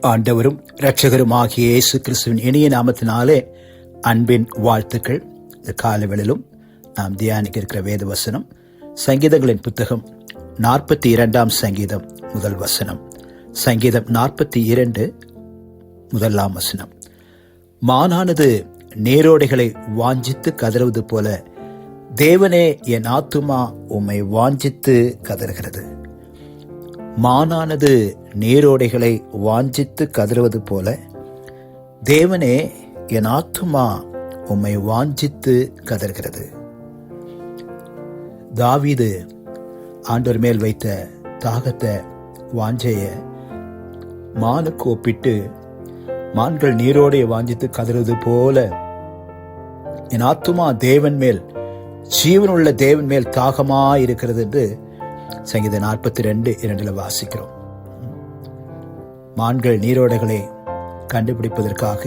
ஆண்டவரும் இரட்சகருமாகிய இயேசு கிறிஸ்துவின் இனிய நாமத்தினாலே அன்பின் வாழ்த்துக்கள். இந்த காலவேளையிலும் நாம் தியானிக்க இருக்கிற வேத வசனம் சங்கீதங்களின் புத்தகம் 42 சங்கீதம் முதல் வசனம். சங்கீதம் 42 முதலாம் வசனம். மானானது நீரோடைகளை வாஞ்சித்து கதறுவது போல தேவனே என் ஆத்துமா உம்மை வாஞ்சித்து கதறுகிறது. மானானது நீரோடைகளை வாஞ்சித்து கதறுவது போல தேவனே என் ஆத்துமா உம்மை வாஞ்சித்து கதறுகிறது. தாவீது ஆண்டவர் மேல் வைத்த தாகத்தை வாஞ்சைய மானுக்கு ஒப்பிட்டு, மான்கள் நீரோடையை வாஞ்சித்து கதறுவது போல என் ஆத்துமா தேவன் மேல், ஜீவனுள்ள தேவன் மேல் தாகமாயிருக்கிறது என்று சங்கீதம் 42:2 வாசிக்கிறோம். மான்கள் நீரோடைகளை கண்டுபிடிப்பதற்காக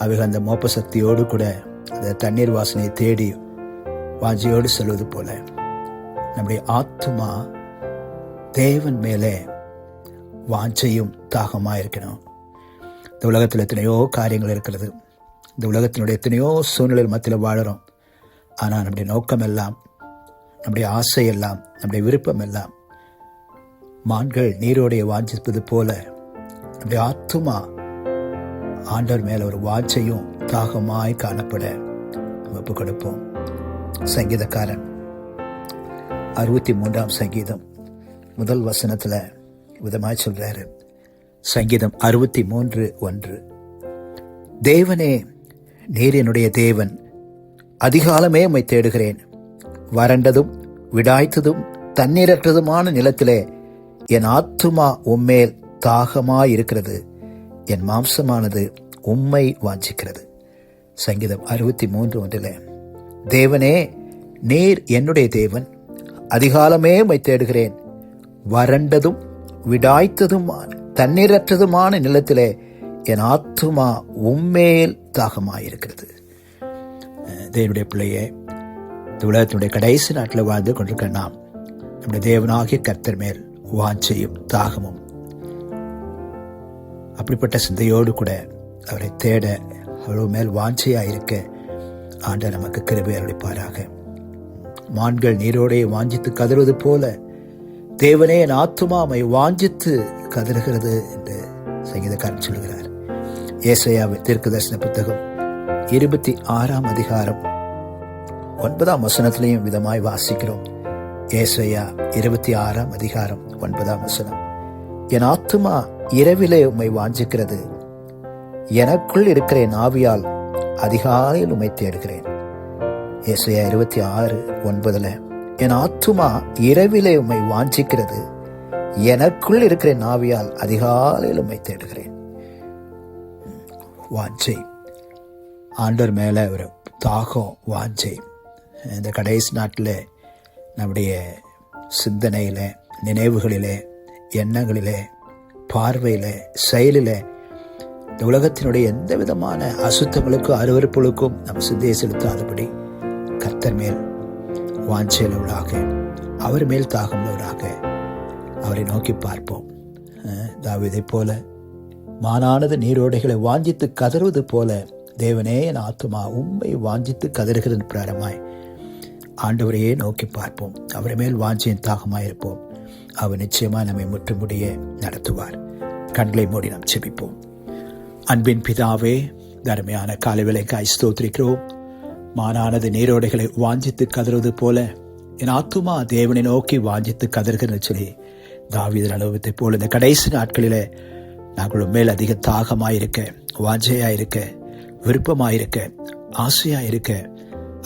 அவைகள் அந்த மோப்ப சக்தியோடு கூட அந்த தண்ணீர் வாசனையை தேடி வாஞ்சியோடு செல்வது போல நம்முடைய ஆத்துமா தேவன் மேலே வாஞ்சையும் தாகமாக இருக்கணும். இந்த உலகத்தில் எத்தனையோ காரியங்கள் இருக்கிறது. இந்த உலகத்தினுடைய எத்தனையோ சூழ்நிலைகள் மத்தியில் வாழறோம். ஆனால் நம்முடைய நோக்கம் எல்லாம், நம்முடைய ஆசை எல்லாம், நம்முடைய விருப்பம் எல்லாம் மான்கள் நீரோடையை வாஞ்சிப்பது போல நம்முடைய ஆத்துமா ஆண்டவர் மேல ஒரு வாஞ்சையும் தாகமாய் காணப்பட ஒப்பு கொடுப்போம். சங்கீதக்காரன் 63 சங்கீதம் முதல் வசனத்துல விதமாய் சொல்றாரு. சங்கீதம் 63:1. தேவனே நீர் என்னுடைய தேவன், அதிகாலமே உம்மை தேடுகிறேன். வறண்டதும் விடாய்த்ததும் தண்ணீரற்றதுமான நிலத்திலே என் ஆத்துமா உம்மேல் தாகமாயிருக்கிறது. என் மாம்சமானது உம்மை வாஞ்சிக்கிறது. சங்கீதம் 63:1. தேவனே நீர் என்னுடைய தேவன், அதிகாலமே உம்மை தேடுகிறேன். வறண்டதும் விடாய்த்ததுமான தண்ணீரற்றதுமான நிலத்திலே என் ஆத்துமா உம்மேல் தாகமாயிருக்கிறது. தேவனுடைய பிள்ளையே, இந்த உலகத்தினுடைய கடைசி நாட்டில் வாழ்ந்து கொண்டிருக்க நாம் நம்முடைய தேவனாகிய கர்த்தர் மேல் வாஞ்சையும் தாகமும், அப்படிப்பட்ட சிந்தையோடு கூட அவரை தேட, அவ்வளவு மேல் வாஞ்சையாக இருக்க ஆண்டவர் நமக்கு கிருபை அருளிப்பாராக. மான்கள் நீரோடையை வாஞ்சித்து கதறுவது போல தேவனே என் ஆத்துமா உம்மை வாஞ்சித்து கதறுகிறது என்று சங்கீதக்காரன் சொல்கிறார். ஏசாயாவின் தீர்க்கதரிசன புத்தகம் 26 அதிகாரம் 9 வசனத்திலையும் விதமாய் வாசிக்கிறோம். ஏசாயா 26 அதிகாரம் 9 வசனம். என் ஆத்துமா இரவிலே உம்மை வாஞ்சிக்கிறது. எனக்குள் இருக்கிற என் ஆவியால் அதிகாலையில் உம்மை தேடுகிறேன். ஏசாயா 26:9. என் ஆத்துமா இரவிலே உம்மை வாஞ்சிக்கிறது. எனக்குள் இருக்கிற என் ஆவியால் அதிகாலையில் உம்மை தேடுகிறேன். வாஞ்சை, ஆண்டவர் மேல ஒரு தாகம், வாஞ்சை. இந்த கடைசி நாட்டில் நம்முடைய சிந்தனையில, நினைவுகளிலே, எண்ணங்களிலே, பார்வையில, செயலில இந்த உலகத்தினுடைய எந்த விதமான அசுத்தங்களுக்கும் அருவருப்புகளுக்கும் நம் சிந்தையை செலுத்தாதபடி கர்த்தர் மேல் வாஞ்சையுள்ளவராக, அவர் மேல் தாகமுள்ளவராக அவரை நோக்கி பார்ப்போம். தாவீதைப் போல மானானது நீரோடைகளை வாஞ்சித்து கதறுவது போல தேவனே என் ஆத்துமா உம்மை வாஞ்சித்து கதறுகிறது பிரகாரமாய் ஆண்டவரையே நோக்கி பார்ப்போம். அவர் மேல் வாஞ்சியின் தாகமாயிருப்போம். அவர் நிச்சயமாக நம்மை முற்றுமுடிய நடத்துவார். கண்களை மூடி நாம் செபிப்போம். அன்பின் பிதாவே, தர்மையான காலைவேளைக்காய் ஸ்தோத்திரிக்கிறோம். மானானது நீரோடைகளை வாஞ்சித்து கதறுவது போல என் ஆத்துமா தேவனை நோக்கி வாஞ்சித்து கதறுகிறது சொல்லி தாவீது அனுபவத்தை போல இந்த கடைசி நாட்களில நாங்கள் மேல் அதிக தாகமாயிருக்க, வாஞ்சையாயிருக்க, விருப்பமாயிருக்க, ஆசையாயிருக்க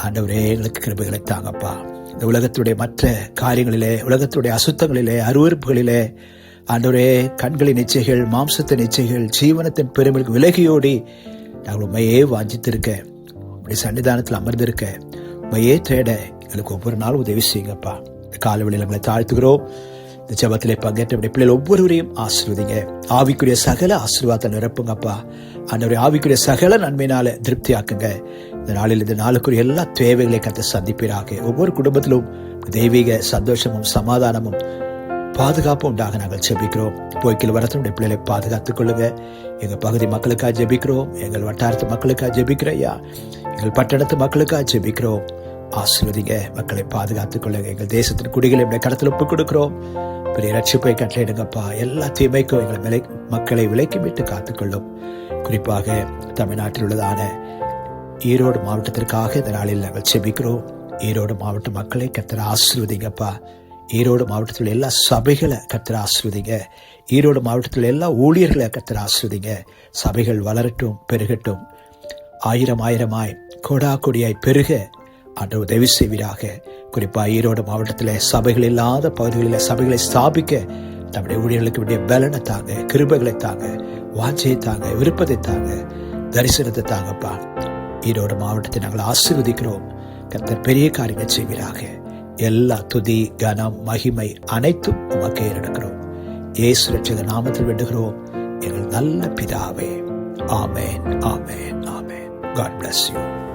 ஆண்டவரே எங்களுக்கு கிருபைகளை தாங்கப்பா. இந்த உலகத்துடைய மற்ற காரியங்களிலே, உலகத்துடைய அசுத்தங்களிலே, அருவருப்புகளிலே ஆண்டவரே கண்களின் இச்சைகள், மாம்சத்தின் இச்சைகள், ஜீவனத்தின் பெருமைக்கு விலகியோடி நாங்கள் உண்மையே வாஞ்சித்திருக்க, உங்களுடைய சன்னிதானத்தில் அமர்ந்திருக்க, உண்மையே தேட எங்களுக்கு ஒவ்வொரு நாளும் உதவி செய்யுங்கப்பா. இந்த காலவெளியில் எங்களை தாழ்த்துகிறோம். இந்த ஜெபத்திலே பங்கேற்ற பிள்ளைகள் ஒவ்வொருவரையும் ஆசீர்வதிங்க. ஆவிக்குரிய சகல ஆசீர்வாதத்தை நிரப்புங்கப்பா. ஆண்டவரே ஆவிக்குரிய சகல நன்மையினால திருப்தியாக்குங்க. இந்த நாளில் இந்த நாளுக்குரிய எல்லா தேவைகளை கர்த்தர் சந்திப்பீராக. ஒவ்வொரு குடும்பத்திலும் தெய்வீக சந்தோஷமும் சமாதானமும் பாதுகாப்பு உண்டாக நாங்கள் ஜெபிக்கிறோம். போய்க்கில் வரத்தினுடைய பிள்ளைகளை பாதுகாத்துக் கொள்ளுங்க. எங்கள் பகுதி மக்களுக்காக ஜெபிக்கிறோம். எங்கள் வட்டாரத்து மக்களுக்காக ஜெபிக்கிற ஐயா. எங்கள் பட்டணத்து மக்களுக்காக ஜெபிக்கிறோம். ஆசீர்வதிங்க, மக்களை பாதுகாத்துக் கொள்ளுங்க. எங்கள் தேசத்தின் குடிகளை எங்களுடைய கடத்தில் ஒப்புக் கொடுக்கிறோம். பெரிய ரட்சிப்பை கட்டளையிடுங்கப்பா. எல்லா தீமைக்கும் எங்களை மக்களை விலக்கி விட்டு காத்துக்கொள்ளும். குறிப்பாக தமிழ்நாட்டில் உள்ளதான ஈரோடு மாவட்டத்திற்காக இந்த நாளில் நாங்கள் ஜெபிக்கிறோம். ஈரோடு மாவட்ட மக்களை கர்த்தர் ஆசீர்வதிங்கப்பா. ஈரோடு மாவட்டத்தில் எல்லா சபைகளை கர்த்தர் ஆசீர்வதிங்க. ஈரோடு மாவட்டத்தில் எல்லா ஊழியர்களை கர்த்தர் ஆசீர்வதிங்க. சபைகள் வளரட்டும், பெருகட்டும். ஆயிரமாய் கோடா கொடியாய் பெருக ஆண்டவர் உதவி செய்வீராக. குறிப்பாக ஈரோடு மாவட்டத்தில் சபைகள் இல்லாத பகுதிகளில் சபைகளை ஸ்தாபிக்க நம்முடைய ஊழியர்களுக்கு வேண்டிய பலனை தாங்க, கிருபைகளை தாங்க, வாஞ்சையை தாங்க, விருப்பத்தை தாங்க, தரிசனத்தை தாங்கப்பா. ஈரோடு மாவட்டத்தை நாங்கள் ஆசீர்வதிக்கிறோம். கர்த்தர் பெரிய காரியங்கள் செய்வீராக. எல்லா துதி, கனம், மகிமை அனைத்தும் உமக்கே எடுக்கிறோம். இயேசு ரட்சகர் நாமத்தில் வேண்டுகிறோம் எங்கள் நல்ல பிதாவே. ஆமென், ஆமென், ஆமென். God bless you.